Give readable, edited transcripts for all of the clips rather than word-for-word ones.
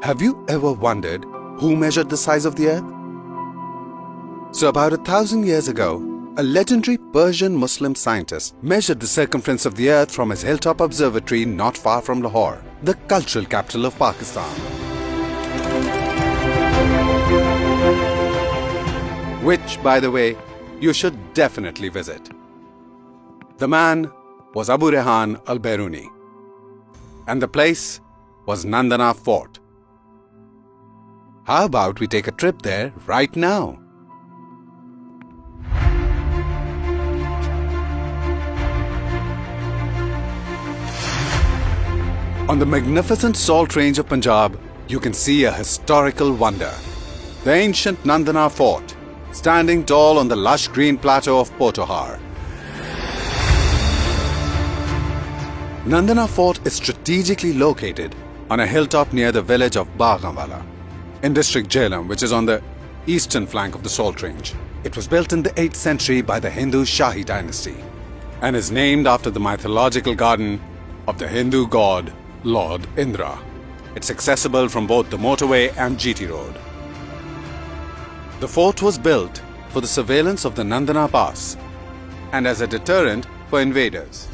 Have you ever wondered who measured the size of the earth? So about 1,000 years ago, a legendary Persian Muslim scientist measured the circumference of the earth from his hilltop observatory not far from Lahore, the cultural capital of Pakistan. Which, by the way, you should definitely visit. The man was Abu Rehan al-Biruni, and the place was Nandana Fort. How about we take a trip there right now? On the magnificent salt range of Punjab, you can see a historical wonder. The ancient Nandana Fort, standing tall on the lush green plateau of Potohar. Nandana Fort is strategically located on a hilltop near the village of Baghanwala, in district Jhelum, which is on the eastern flank of the Salt Range. It was built in the 8th century by the Hindu Shahi dynasty and is named after the mythological garden of the Hindu god Lord Indra. It's accessible from both the motorway and GT Road. The fort was built for the surveillance of the Nandana Pass and as a deterrent for invaders.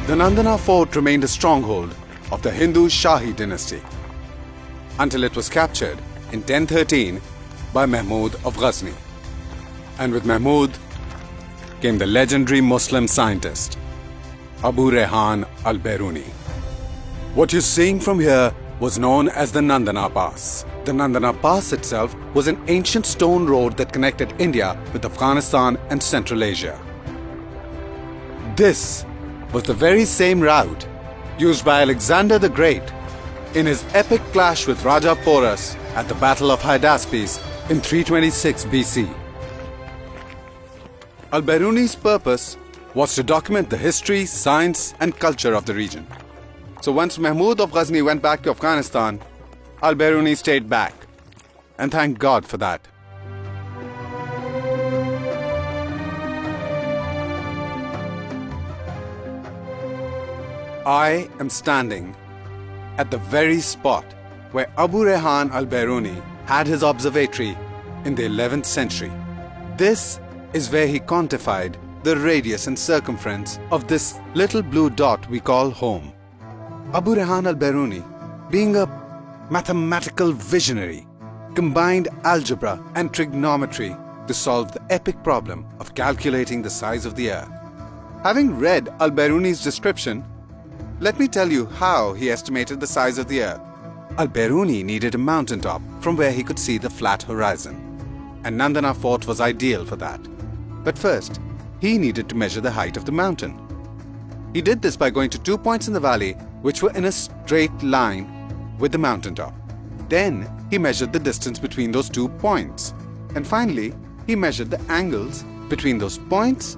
The Nandana Fort remained a stronghold of the Hindu Shahi dynasty until it was captured in 1013 by Mahmud of Ghazni. And with Mahmud came the legendary Muslim scientist Abu Rehan al-Biruni. What you're seeing from here was known as the Nandana Pass. The Nandana Pass itself was an ancient stone road that connected India with Afghanistan and Central Asia. This was the very same route used by Alexander the Great in his epic clash with Raja Porus at the Battle of Hydaspes in 326 BC. Al-Biruni's purpose was to document the history, science and culture of the region. So once Mahmud of Ghazni went back to Afghanistan, Al-Biruni stayed back. And thank God for that. I am standing at the very spot where Abu Rehan al-Biruni had his observatory in the 11th century. This is where he quantified the radius and circumference of this little blue dot we call home. Abu Rehan al-Biruni, being a mathematical visionary, combined algebra and trigonometry to solve the epic problem of calculating the size of the earth. Having read al-Biruni's description, let me tell you how he estimated the size of the earth. Al-Biruni needed a mountaintop from where he could see the flat horizon, and Nandana Fort was ideal for that. But first, he needed to measure the height of the mountain. He did this by going to 2 points in the valley which were in a straight line with the mountaintop. Then he measured the distance between those 2 points. And finally, he measured the angles between those points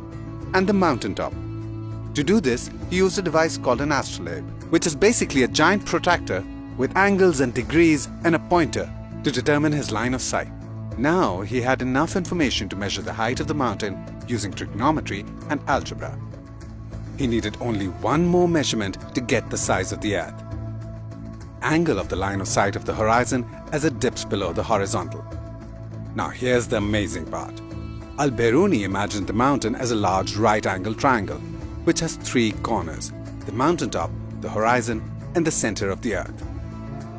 and the mountaintop. To do this, he used a device called an astrolabe, which is basically a giant protractor with angles and degrees and a pointer to determine his line of sight. Now he had enough information to measure the height of the mountain using trigonometry and algebra. He needed only one more measurement to get the size of the earth. Angle of the line of sight of the horizon as it dips below the horizontal. Now here's the amazing part. Al-Biruni imagined the mountain as a large right-angled triangle, which has 3 corners: the mountaintop, the horizon, and the center of the earth.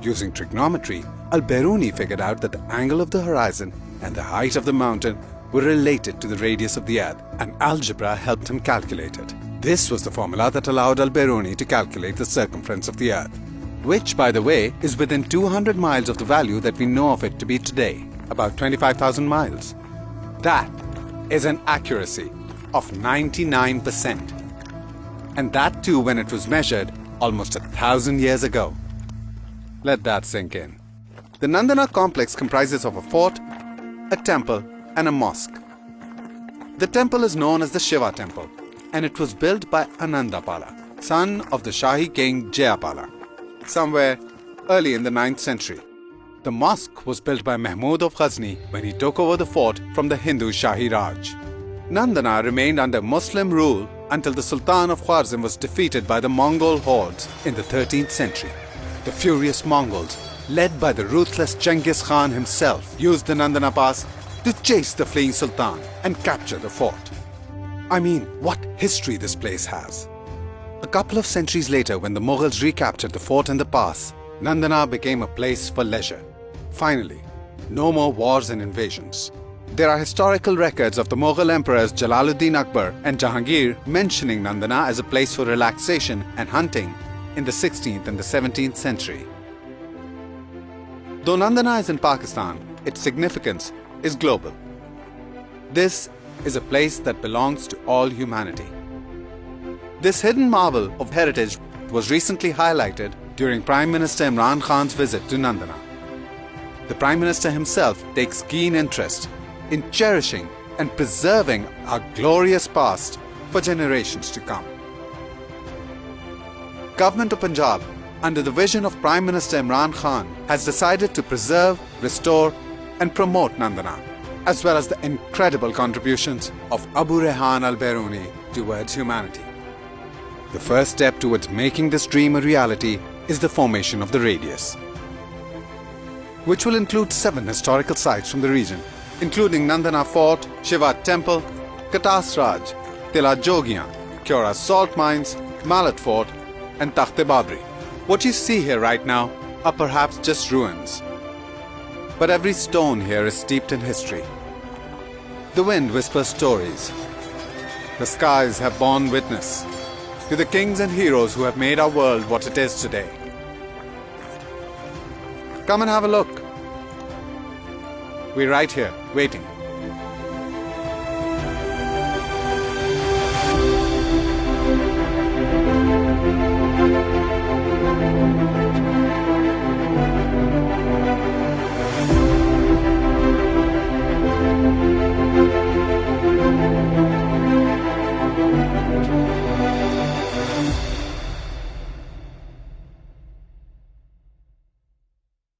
Using trigonometry, Al-Biruni figured out that the angle of the horizon and the height of the mountain were related to the radius of the earth, and algebra helped him calculate it. This was the formula that allowed Al-Biruni to calculate the circumference of the earth, which, by the way, is within 200 miles of the value that we know of it to be today, about 25,000 miles. That is an accuracy of 99%. And that too when it was measured almost 1,000 years ago. Let that sink in. The Nandana complex comprises of a fort, a temple, and a mosque. The temple is known as the Shiva temple, and it was built by Anandapala, son of the Shahi king Jayapala, somewhere early in the 9th century. The mosque was built by Mahmud of Ghazni when he took over the fort from the Hindu Shahi Raj. Nandana remained under Muslim rule until the Sultan of Khwarizm was defeated by the Mongol hordes in the 13th century. The furious Mongols, led by the ruthless Genghis Khan himself, used the Nandana Pass to chase the fleeing Sultan and capture the fort. I mean, what history this place has. A couple of centuries later, when the Mughals recaptured the fort and the pass, Nandana became a place for leisure. Finally, no more wars and invasions. There are historical records of the Mughal emperors Jalaluddin Akbar and Jahangir mentioning Nandana as a place for relaxation and hunting in the 16th and the 17th century. Though Nandana is in Pakistan, its significance is global. This is a place that belongs to all humanity. This hidden marvel of heritage was recently highlighted during Prime Minister Imran Khan's visit to Nandana. The Prime Minister himself takes keen interest in cherishing and preserving our glorious past for generations to come. Government of Punjab, under the vision of Prime Minister Imran Khan, has decided to preserve, restore and promote Nandana, as well as the incredible contributions of Abu Rehan Al-Biruni towards humanity. The first step towards making this dream a reality is the formation of the Radius, which will include 7 historical sites from the region, including Nandana Fort, Shiva Temple, Katas Raj, Tila Jogiyan, Kyora Salt Mines, Malat Fort and Takht-e Babri. What you see here right now are perhaps just ruins, but every stone here is steeped in history. The wind whispers stories. The skies have borne witness to the kings and heroes who have made our world what it is today. Come and have a look. We're right here, waiting.